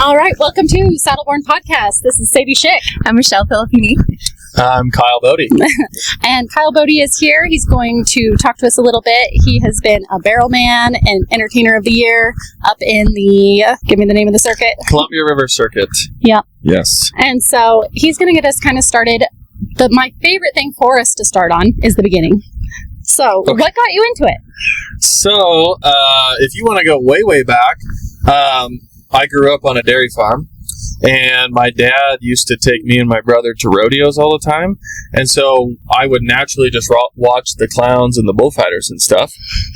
All right, welcome to Saddleborn Podcast. This is Sadie Schick. I'm Michelle Filipini. I'm Kyle Bode. And Kyle Bode is here. He's going to talk to us a little bit. He has been a barrel man and entertainer of the year up in the, give me the name of the circuit. Columbia River Circuit. Yep. Yes. And so he's going to get us kind of started. My favorite thing for us to start on is the beginning. So, What got you into it? So, if you want to go way, way back, I grew up on a dairy farm, and my dad used to take me and my brother to rodeos all the time, and so I would naturally just watch the clowns and the bullfighters and stuff.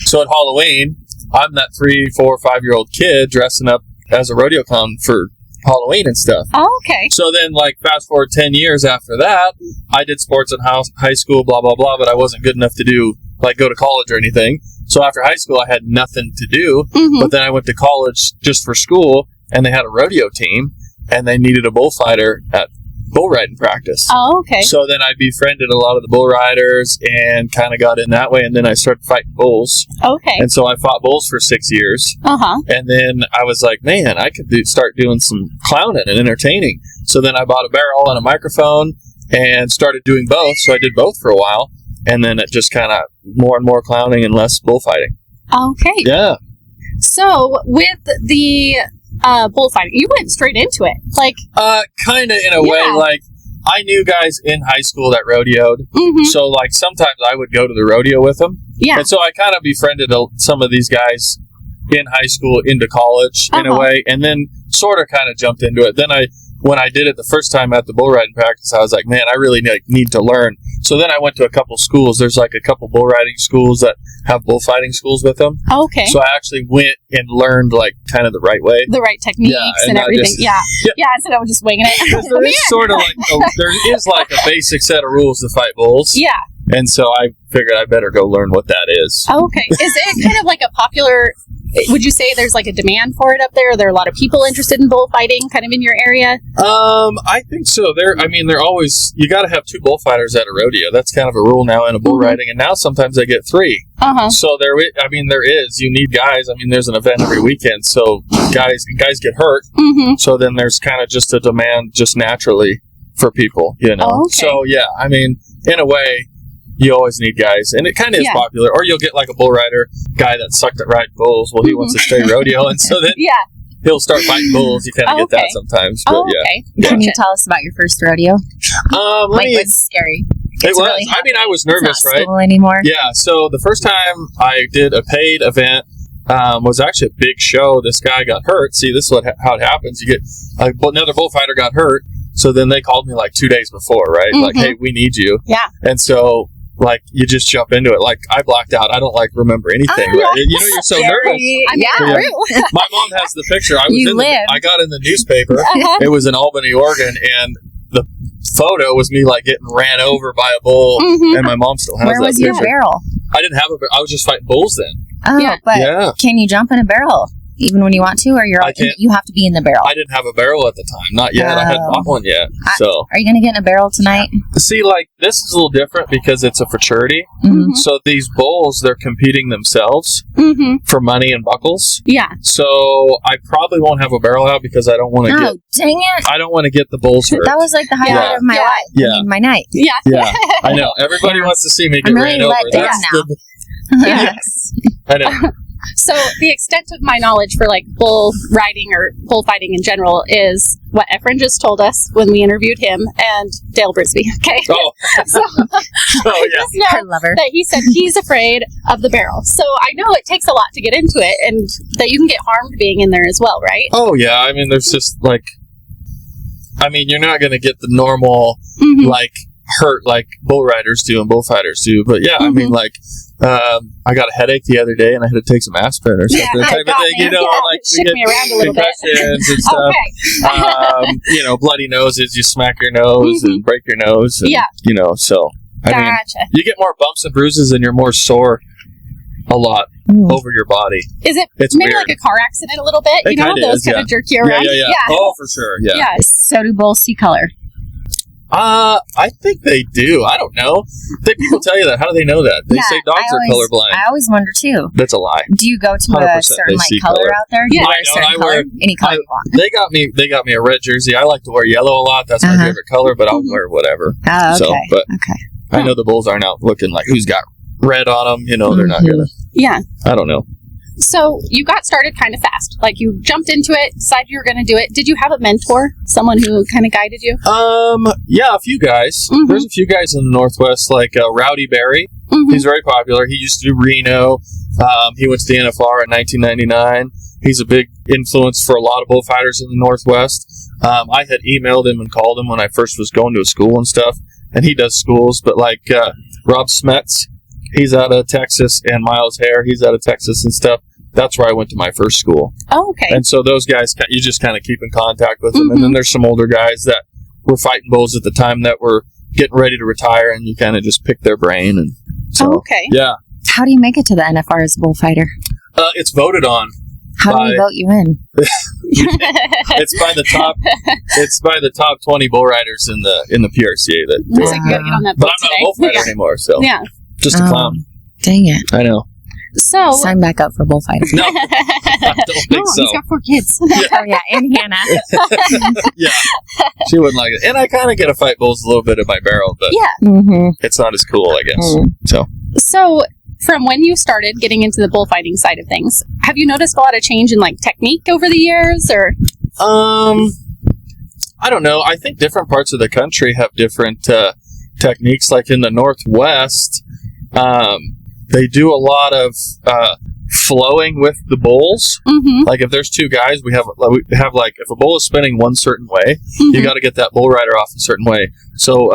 So at Halloween, I'm that 3, 4, 5-year-old kid dressing up as a rodeo clown for Halloween and stuff. Oh, okay. So then, fast forward 10 years after that, I did sports in high school, blah, blah, blah, but I wasn't good enough to do, go to college or anything. So after high school, I had nothing to do, but then I went to college just for school, and they had a rodeo team, and they needed a bullfighter at bull riding practice. Oh, okay. So then I befriended a lot of the bull riders and kind of got in that way, and then I started fighting bulls. Okay. And so I fought bulls for 6 years. Uh-huh. And then I was like, man, I could start doing some clowning and entertaining. So then I bought a barrel and a microphone and started doing both. So I did both for a while. And then it just kind of more and more clowning and less bullfighting. Okay. Yeah. So with the bullfighting, you went straight into it. Kind of in a way. I knew guys in high school that rodeoed. Mm-hmm. So sometimes I would go to the rodeo with them. Yeah. And so I kind of befriended some of these guys in high school into college in a way. And then sort of kind of jumped into it. Then when I did it the first time at the bull riding practice, I was like, man, I really need to learn. So then I went to a couple schools. There's a couple bull riding schools that have bullfighting schools with them. Okay. So I actually went and learned kind of the right way. The right techniques and everything. Yeah, instead of just winging it. There is sort of there is a basic set of rules to fight bulls. Yeah. And so I figured I better go learn what that is. Okay. Is it kind of a popular, would you say there's a demand for it up there? Are there a lot of people interested in bullfighting kind of in your area? I think so. They're always, you got to have 2 bullfighters at a rodeo. That's kind of a rule now in a bull riding. And now sometimes they get 3. Uh-huh. So there is, you need guys. There's an event every weekend. So guys get hurt. Mm-hmm. So then there's kind of just a demand just naturally for people, Oh, okay. So yeah, in a way, you always need guys, and it kind of is popular. Or you'll get a bull rider guy that sucked at riding bulls. Well, he wants to stay rodeo, and so then he'll start fighting bulls. You kind of get that sometimes. But okay. Yeah. Can you tell us about your first rodeo? It was scary. It was. Really I was nervous, it's not right? School anymore. Yeah. So the first time I did a paid event was actually a big show. This guy got hurt. See, this is how it happens. You get another bullfighter got hurt, so then they called me 2 days before, right? Mm-hmm. Hey, we need you. Yeah. And so. You just jump into it. I blacked out. I don't remember anything. Right? You're so nervous. My mom has the picture. I got in the newspaper. Uh-huh. It was in Albany, Oregon, and the photo was me getting ran over by a bull. Mm-hmm. And my mom still has Where that was picture. your barrel? I didn't have a barrel. I was just fighting bulls then. Oh, but can you jump in a barrel? Even when you want to, or you have to be in the barrel? I didn't have a barrel at the time. Not yet. I hadn't bought one yet. So, are you going to get in a barrel tonight? See, this is a little different because it's a fraternity. Mm-hmm. So these bulls, they're competing themselves for money and buckles. Yeah. So I probably won't have a barrel out because I don't want to get. Dang it! I don't want to get the bulls hurt. That was the highlight of my life. Yeah. My night. Yeah. Yeah. I know. Everybody wants to see me get ran over. That's now. Yes. I know. So the extent of my knowledge for bull riding or bullfighting in general is what Efren just told us when we interviewed him and Dale Brisby. Okay. Oh. So I just know that he said he's afraid of the barrel. So I know it takes a lot to get into it, and that you can get harmed being in there as well, right? Oh yeah. There's just you're not going to get the normal hurt like bull riders do and bullfighters do, but yeah, I got a headache the other day and I had to take some aspirin or something type of thing, we get me around a little concussions and stuff. Okay. Bloody noses, you smack your nose and break your nose, and, so Gotcha. you get more bumps and bruises and you're more sore a lot over your body. Is it it's maybe weird. a car accident a little bit? It those kind of jerk you around? Yeah. Oh, for sure. Yeah. Yeah. So do bulls see color? I think they do. I don't know. People tell you that. How do they know that? They say dogs are colorblind. I always wonder too. That's a lie. Do you go to a certain color out there? Yeah, I wear any color you want. They got me a red jersey. I like to wear yellow a lot. That's my favorite color, but I'll wear whatever. Oh, okay. So, but I know the bulls aren't out looking like who's got red on them. You know, they're not gonna. Yeah. I don't know. So you got started kind of fast. Like you jumped into it, decided you were going to do it. Did you have a mentor? Someone who kind of guided you? Yeah, a few guys. There's a few guys in the Northwest, like Rowdy Berry. He's very popular. He used to do Reno. He went to the NFR in 1999. He's a big influence for a lot of bullfighters in the Northwest. I had emailed him and called him when I first was going to a school and stuff, and he does schools. But like Rob Smets, he's out of Texas, and Miles Hare, he's out of Texas and stuff. That's where I went to my first school. Oh, okay. And so those guys, you just kind of keep in contact with them. And then there's some older guys that were fighting bulls at the time that were getting ready to retire, and you kind of just pick their brain. And so, yeah. How do you make it to the NFR as a bullfighter? It's voted on. How do we vote you in? It's by the top. It's by the top 20 bull riders in the PRCA. That do it. Get on that but I'm not a bullfighter anymore, so just a clown. Dang it! I know. So sign back up for bullfighting. No, I don't think so. He's got 4 kids. Oh yeah, and Hannah. Yeah, she wouldn't like it. And I kind of get to fight bulls a little bit in my barrel, but it's not as cool, I guess. So from when you started getting into the bullfighting side of things, have you noticed a lot of change in like technique over the years, or? I don't know. I think different parts of the country have different techniques. Like in the Northwest, they do a lot of flowing with the bulls. Like if there's 2 guys, we have like if a bull is spinning one certain way, you got to get that bull rider off a certain way. So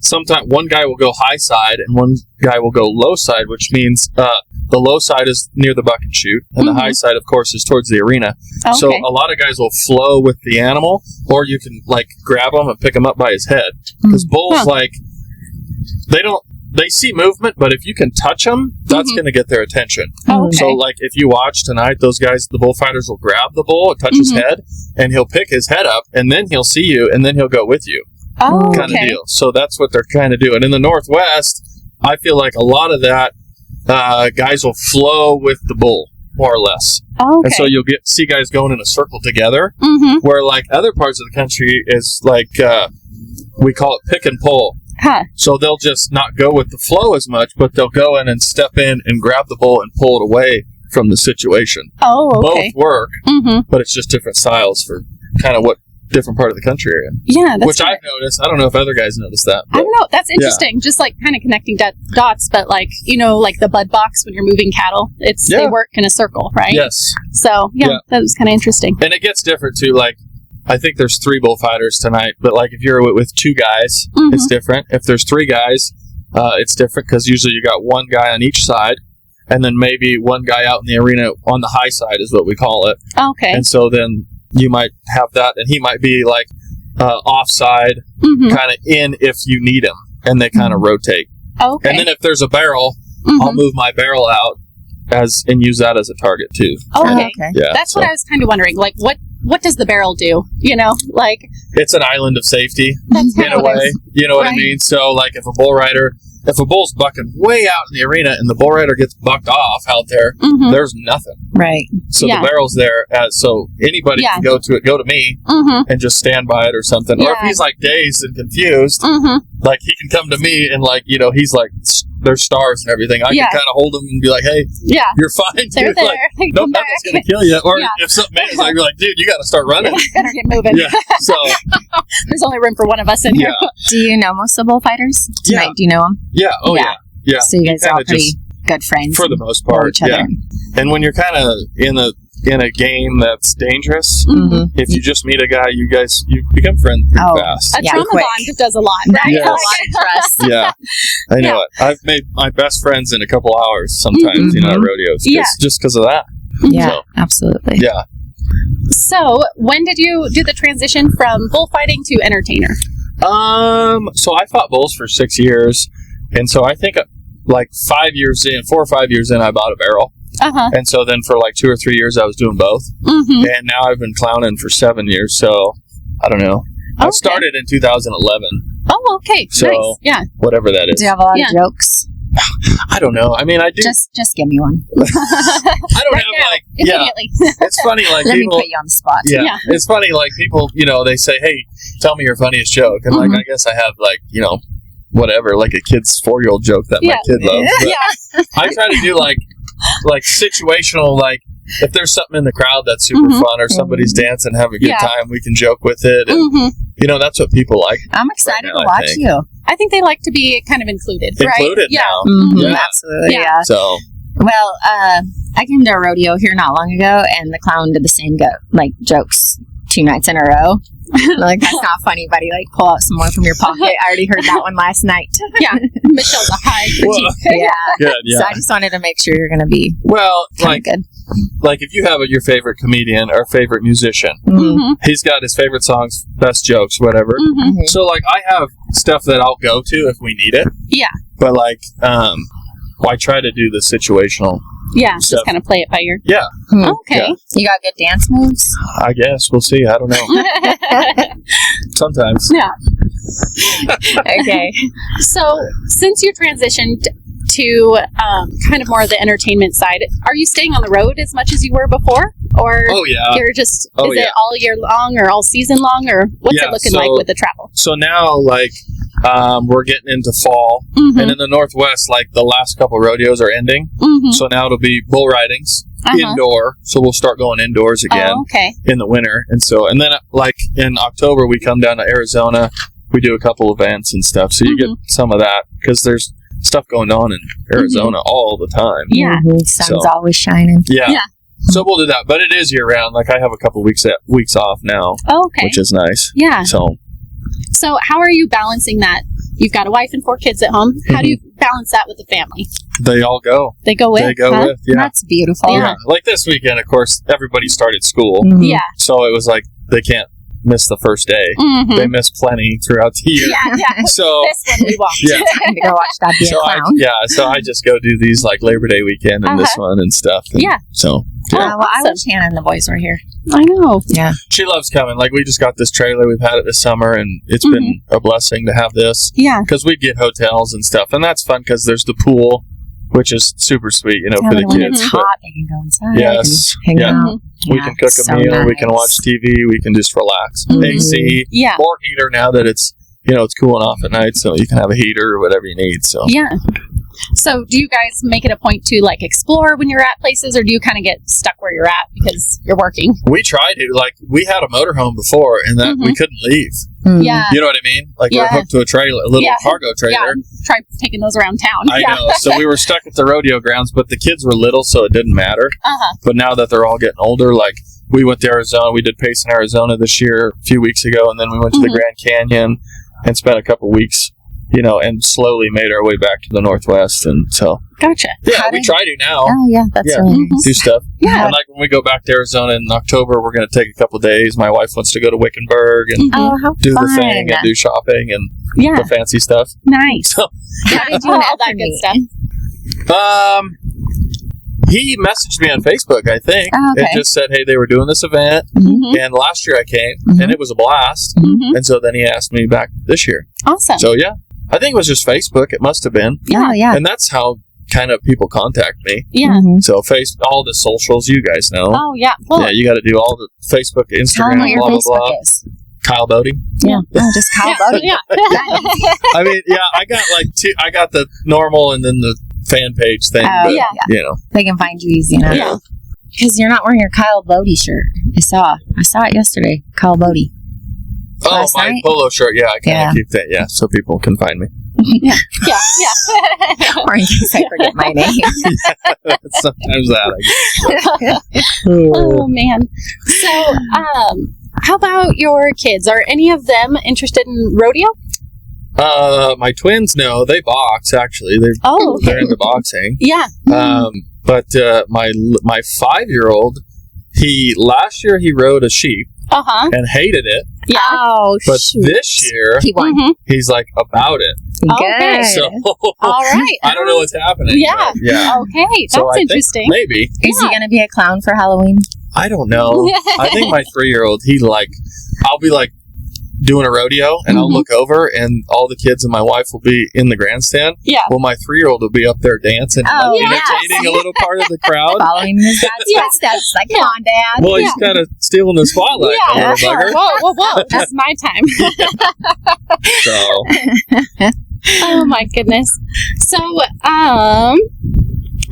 sometimes one guy will go high side and one guy will go low side, which means the low side is near the buck and shoot, and the high side, of course, is towards the arena. Okay. So a lot of guys will flow with the animal, or you can like grab him and pick him up by his head. Because bulls they see movement, but if you can touch them, that's going to get their attention. So, like, if you watch tonight, those guys, the bullfighters will grab the bull and touch his head, and he'll pick his head up, and then he'll see you, and then he'll go with you. Kind of deal. So that's what they're kind of doing. In the Northwest, I feel like a lot of that, guys will flow with the bull, more or less. And so you'll see guys going in a circle together, where, like, other parts of the country is, like, we call it pick and pull. So they'll just not go with the flow as much, but they'll go in and step in and grab the bull and pull it away from the situation. Both work, but it's just different styles for kind of what different part of the country you're in. Yeah, that's which I've noticed. I don't know if other guys noticed that. I don't know. That's interesting. Just like kind of connecting dots, but like, you know, like the bud box when you're moving cattle, they work in a circle, right? Yes. So that was kind of interesting. And it gets different too. Like, I think there's 3 bullfighters tonight, but like if you're with 2 guys, it's different. If there's 3 guys, it's different because usually you got 1 guy on each side, and then maybe 1 guy out in the arena on the high side is what we call it. Okay. And so then you might have that, and he might be like offside, kind of in if you need him, and they kind of rotate. Okay. And then if there's a barrel, I'll move my barrel out and use that as a target too. Okay. Yeah. That's what I was kind of wondering. Like, what does the barrel do? You know, like it's an island of safety in a way. You know what I mean? So, like, if a bull's bucking way out in the arena and the bull rider gets bucked off out there, there's nothing. Right. So the barrel's there, so anybody can go to me and just stand by it or something. Or if he's like dazed and confused, like he can come to me and like, you know, he's like, there's stars and everything. I can kind of hold him and be like, hey, you're fine. They're there. Like, nope, nothing's going to kill you. Or if something is, I'd be like, dude, you got to start running. Better get moving. Yeah. So there's only room for one of us in here. Do you know most of the bullfighters tonight? Do you know them? Yeah. Oh, yeah. So you guys are all pretty good friends for the most part. Each other. And when you're kind of in a game that's dangerous, if you just meet a guy, you become friends pretty fast. A trauma bond does a lot, right? A lot of trust. Yeah, I know it. I've made my best friends in a couple hours sometimes, you know, at rodeos. Just because of that. Yeah, absolutely. Yeah. So, when did you do the transition from bullfighting to entertainer? So I fought bulls for 6 years, and so I think like 4 or 5 years in, I bought a barrel. And so then for like 2 or 3 years, I was doing both. And now I've been clowning for 7 years. So I don't know. I started in 2011. Oh, okay. So, nice. Yeah. whatever that is. Do you have a lot of jokes? I don't know. I mean, I do. Just give me one. I don't Right have now, like, immediately. It's funny, like Let people. me put you on the spot. Yeah, it's funny, like people, they say, "Hey, tell me your funniest joke," and like I guess I have like whatever, like a kid's 4-year-old joke that my kid loves. But I try to do like situational, like if there's something in the crowd that's super fun or somebody's dancing, have a good time, we can joke with it, and that's what people like. I'm excited right now, to watch you. I think they like to be kind of included, right? Included now. Mm-hmm. Absolutely. Yeah. So. Well, I came to a rodeo here not long ago, and the clown did the same jokes 2 nights in a row. Like, that's not funny, buddy. Like, pull out some more from your pocket. I already heard that one last night. Yeah. Michelle's a high critique. Yeah. Good, yeah. So I just wanted to make sure you're going to be good. Like if you have your favorite comedian or favorite musician, he's got his favorite songs, best jokes, whatever. So like I have stuff that I'll go to if we need it. Yeah. But like, I try to do the situational. Yeah, stuff. Just kind of play it by ear. Yeah. Okay. Yeah. You got good dance moves? I guess. We'll see. I don't know. Sometimes. Yeah. Okay. So, since you transitioned to kind of more of the entertainment side, are you staying on the road as much as you were before? Or you're just, is it all year long or all season long? Or what's it looking like with the travel? So now, like, we're getting into fall. And in the Northwest, like, the last couple rodeos are ending. So now it'll be bull ridings. Indoor, so we'll start going indoors again in the winter, and then like in October we come down to Arizona. We do a couple events and stuff, so you get some of that because there's stuff going on in Arizona all the time. Yeah, sun's always shining. Yeah. So we'll do that, but it is year round. Like I have a couple weeks off now, which is nice. Yeah. So how are you balancing that? You've got a wife and 4 kids at home. How do you balance that with the family? They all go. They go with? Yeah. That's beautiful. Yeah. Like this weekend, of course, everybody started school. Yeah. So it was like they can't miss the first day. They miss plenty throughout the year. Yeah. So this one we watch. Yeah. Time to go watch that be a clown. So I just go do these like Labor Day weekend and this one and stuff. And So. Yeah. Well, I wish Hannah and the boys were here. I know. Yeah. She loves coming. Like, we just got this trailer. We've had it this summer, and it's been a blessing to have this. Yeah. Because we get hotels and stuff, and that's fun because there's the pool, which is super sweet, for the when kids. it's hot, they can go inside. Yes. And hang out. We can cook a meal. Nice. We can watch TV. We can just relax. AC. Yeah. Or heater now that it's, it's cooling off at night, so you can have a heater or whatever you need. So. Yeah. So do you guys make it a point to like explore when you're at places, or do you kind of get stuck where you're at because you're working? We try to. Like, we had a motorhome before, and that we couldn't leave. Yeah. You know what I mean? Like, we're hooked to a trailer, a little cargo trailer. Yeah. Try taking those around town. I know. So we were stuck at the rodeo grounds, but the kids were little, so it didn't matter. But now that they're all getting older, like, we went to Arizona. We did Payson, Arizona this year, a few weeks ago, and then we went to the Grand Canyon and spent a couple weeks, and slowly made our way back to the Northwest. And so, gotcha. Yeah, we try to now. Oh, yeah, that's really nice. Do stuff. Yeah. And like when we go back to Arizona in October, we're going to take a couple days. My wife wants to go to Wickenburg and how do fun. the thing and do shopping and the fancy stuff. Nice. So, how did you all that good stuff? He messaged me on Facebook, I think, and just said, hey, they were doing this event, and last year I came, and it was a blast, and so then he asked me back this year. Awesome. So, yeah, I think it was just Facebook. It must have been. Yeah, yeah. And that's how kind of people contact me. Yeah. So, all the socials, you guys know. Oh, yeah. Well, yeah, you got to do all the Facebook, Instagram, blah, blah, blah. Is. Kyle Bode. Yeah. Just Kyle Bode. Yeah. I mean, yeah, I got I got the normal and then the fan page thing. But, they can find you easy enough. Yeah. Because you're not wearing your Kyle Bode shirt. I saw it yesterday. Kyle Bode. Oh, my polo shirt. Yeah, I kind of keep that. Yeah, so people can find me. Yeah. Or in case I forget my name. Sometimes that, I guess. Oh, man. So, how about your kids? Are any of them interested in rodeo? My twins, no, they box, actually. They're into boxing. Yeah. But my 5-year-old, last year he rode a sheep and hated it. Yeah. Oh, but this year he won. He's like about it. Okay. So all right. I don't know what's happening. Yeah. Yeah. Okay. That's so I interesting. Think maybe. Is he going to be a clown for Halloween? I don't know. I think my 3-year-old, I'll be like doing a rodeo, and I'll look over, and all the kids and my wife will be in the grandstand. Yeah. Well, my 3-year-old will be up there dancing, and imitating a little part of the crowd, following his dad's footsteps. Like, come on, Dad. Well, he's kind of stealing the spotlight. Yeah. Little bugger. Whoa! That's my time. So. Oh my goodness. So,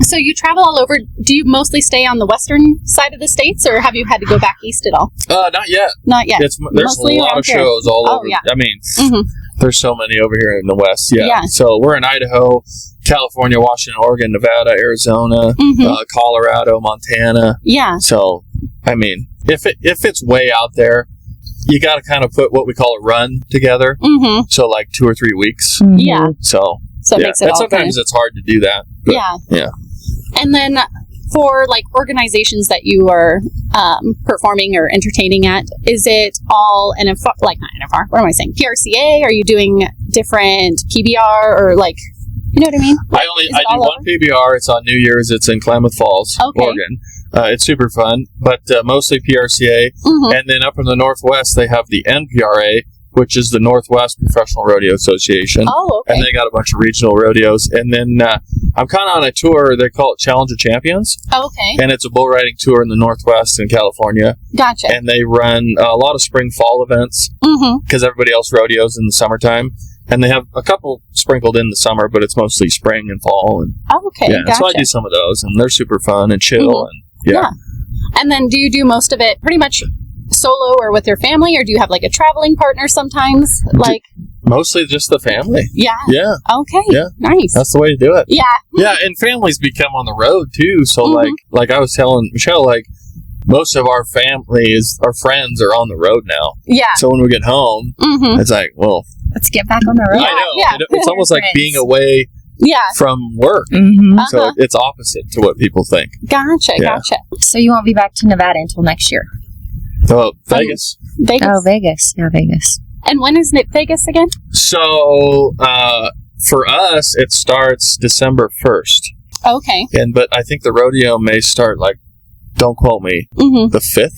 so you travel all over. Do you mostly stay on the western side of the states, or have you had to go back east at all? Not yet. Not yet. There's Mostly a lot of shows all over. Yeah. I mean, there's so many over here in the West. Yeah. Yeah. So we're in Idaho, California, Washington, Oregon, Nevada, Arizona, Colorado, Montana. Yeah. So, I mean, if it's way out there, you got to kind of put what we call a run together. Mm-hmm. So, like 2 or 3 weeks. Mm-hmm. Yeah. So it makes it and all sometimes it's hard to do that. But, yeah. And then for like organizations that you are performing or entertaining at, is it all NFR? Like not NFR. What am I saying? PRCA? Are you doing different PBR or like? You know what I mean? I do one PBR. It's on New Year's. It's in Klamath Falls, Oregon. It's super fun, but mostly PRCA. Mm-hmm. And then up in the Northwest, they have the NPRA, which is the Northwest Professional Rodeo Association. Oh, okay. And they got a bunch of regional rodeos. And then I'm kind of on a tour. They call it Challenge of Champions. Oh, okay. And it's a bull riding tour in the Northwest in California. Gotcha. And they run a lot of spring fall events because everybody else rodeos in the summertime. And they have a couple sprinkled in the summer, but it's mostly spring and fall. And, Gotcha. So I do some of those, and they're super fun and chill. And And then do you do most of it pretty much solo or with your family, or do you have like a traveling partner sometimes? Like mostly just the family. Yeah. Yeah. Okay. Yeah. Nice. That's the way to do it. Yeah. Yeah, and families become on the road too. So like I was telling Michelle, like most of our friends are on the road now. Yeah. So when we get home, it's like, well, let's get back on the road. I know. Yeah. It's almost like being away from work. Mm-hmm. So it's opposite to what people think. Gotcha. So you won't be back to Nevada until next year? Oh, Vegas. Vegas. Oh, Vegas. Yeah, Vegas. And when is Vegas again? So for us, it starts December 1st. Okay. But I think the rodeo may start like, don't quote me, the 5th,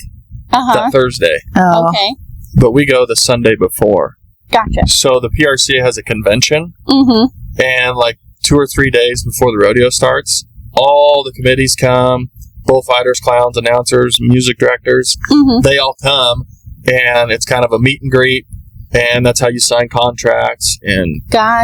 that Thursday. Oh. Okay. But we go the Sunday before. Gotcha. So the PRCA has a convention, and like 2 or 3 days before the rodeo starts, all the committees come, bullfighters, clowns, announcers, music directors, they all come, and it's kind of a meet and greet, and that's how you sign contracts and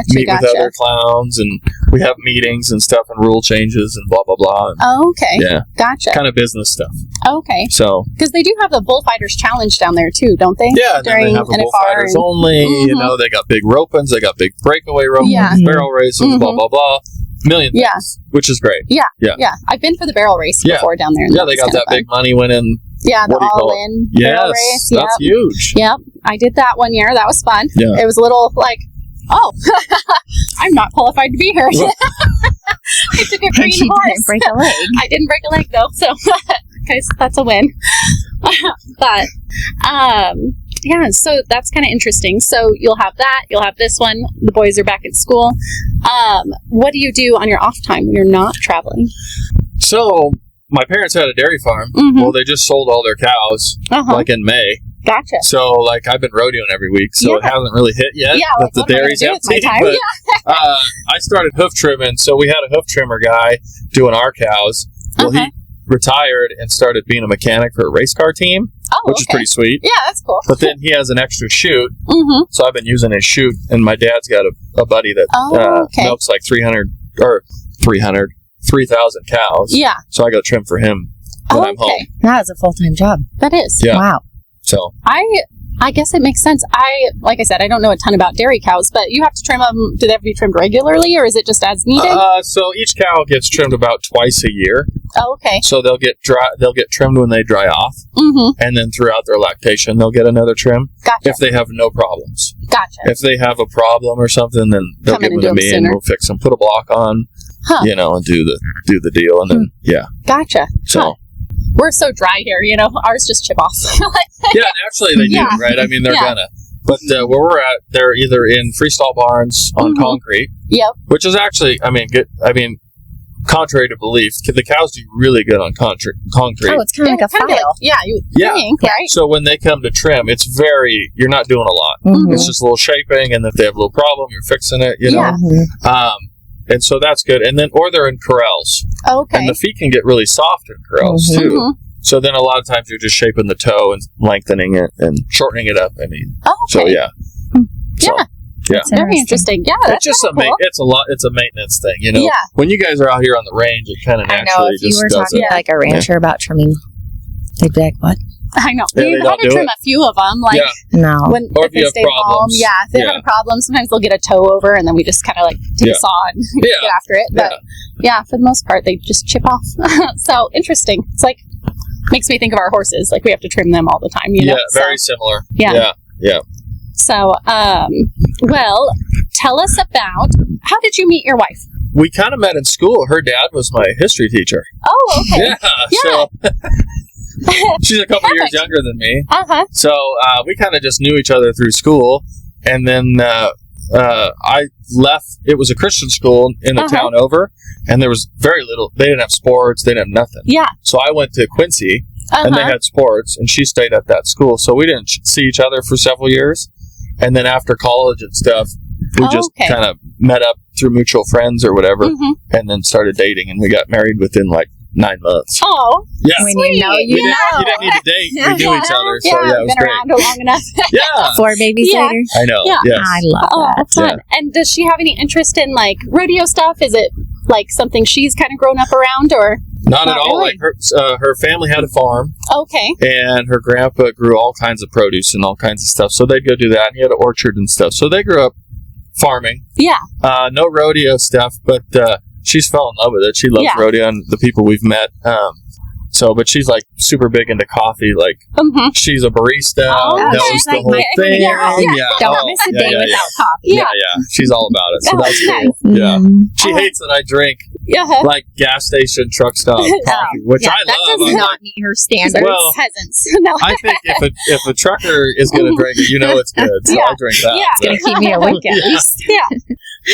meet with other clowns, and we have meetings and stuff and rule changes and blah, blah, blah. Oh, okay. Yeah. Gotcha. Kind of business stuff. Okay. So. Because they do have the Bullfighters Challenge down there too, don't they? Yeah, and then they have a Bullfighters only, you know, they got big rope-ins, they got big breakaway rope-ins, barrel races, blah, blah, blah. Million things, which is great. Yeah. I've been for the barrel race before down there. Yeah, they got that big money winning. Yeah, the all-in barrel race. That's huge. Yep, I did that one year. That was fun. Yeah. It was a little like, oh, I'm not qualified to be here. I took a green horse. Didn't break a leg. I didn't break a leg though, so that's a win. But yeah, so that's kind of interesting. So you'll have that. You'll have this one. The boys are back at school. What do you do on your off time when you're not traveling? So my parents had a dairy farm. Well, they just sold all their cows like in May. Gotcha. So like I've been rodeoing every week, so it hasn't really hit yet. Yeah, that the dairy's empty. But I started hoof trimming, so we had a hoof trimmer guy doing our cows. Well, he retired and started being a mechanic for a race car team, which is pretty sweet. Yeah, that's cool. But then he has an extra chute, so I've been using his chute. And my dad's got a buddy that milks like 3,000 cows. Yeah. So I go trim for him when I'm home. That is a full-time job. That is. Yeah. Wow. So I guess it makes sense. Like I said, I don't know a ton about dairy cows, but you have to trim them. Do they have to be trimmed regularly, or is it just as needed? So each cow gets trimmed about twice a year. Oh, okay. So they'll get trimmed when they dry off, and then throughout their lactation they'll get another trim. Gotcha. If they have no problems. Gotcha. If they have a problem or something, then they'll give them to me, and we'll fix them. Put a block on, you know, and do the deal, and then Gotcha. So. We're so dry here, you know. Ours just chip off. Yeah, naturally they do, right? I mean, they're gonna. But where we're at, they're either in freestyle barns on concrete. Yep. Which is actually, I mean, good. I mean, contrary to belief, the cows do really good on concrete. Oh, it's kind of like a file. You think, right? So when they come to trim, you're not doing a lot. Mm-hmm. It's just a little shaping, and if they have a little problem, you're fixing it, you know. Yeah. And so that's good. And then, or they're in corrals. Okay. And the feet can get really soft in corrals, too. Mm-hmm. So then a lot of times you're just shaping the toe and lengthening it and shortening it up. I mean, so yeah. Very interesting. Yeah, it's just cool. It's a maintenance thing, you know. Yeah. When you guys are out here on the range, it kind of naturally I know if you were talking to like a rancher about trimming, they'd be like, "What?" I know. Yeah, We've had to trim a few of them. Like when or if they stay home, if they have a problem, sometimes they'll get a toe over, and then we just kind of like take a saw and get after it. But for the most part, they just chip off. So interesting. It's like makes me think of our horses. Like we have to trim them all the time. You know? Very similar. Yeah. Yeah. So, well, tell us about how did you meet your wife? We kind of met in school. Her dad was my history teacher. Oh, okay. So she's a couple years younger than me. So we kind of just knew each other through school, and then I left. It was a Christian school in the town over, and there was very little. They didn't have sports. They didn't have nothing. Yeah. So I went to Quincy, and they had sports, and she stayed at that school. So we didn't see each other for several years, and then after college and stuff, we just kind of met up through mutual friends or whatever, and then started dating, and we got married within like 9 months. Oh, yeah. When you know, you didn't need to date. We knew each other, so it was been great. around long enough. 4 babies later. I know. Yeah. Yes. I love that. Fun. And does she have any interest in like rodeo stuff? Is it like something she's kind of grown up around, or not at all? Really? Like her family had a farm. Okay. And her grandpa grew all kinds of produce and all kinds of stuff, so they'd go do that. And he had an orchard and stuff, so they grew up farming. Yeah. No rodeo stuff, but she's fell in love with it. She loves rodeo and the people we've met. But she's like super big into coffee. Like she's a barista, knows the whole thing. Don't miss a day without coffee. Yeah. She's all about it. So that's cool. Yeah. She hates that I drink like gas station truck stop coffee, which I love. That does not meet her standards. Well, peasants. I think if a trucker is going to drink it, you know it's good. So I drink that. Yeah. It's going to keep me awake at least.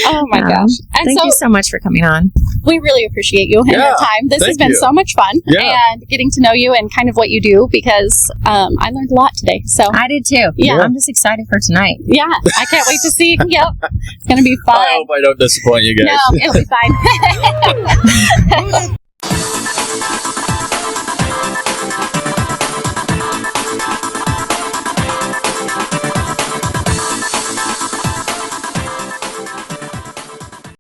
Oh my gosh. And thank you so much for coming on. We really appreciate you and your time. This has been so much fun and getting to know you and kind of what you do, because I learned a lot today. So I did too. Yeah. I'm just excited for tonight. Yeah. I can't wait to see. Yep. It's going to be fun. I hope I don't disappoint you guys. No, it'll be fine.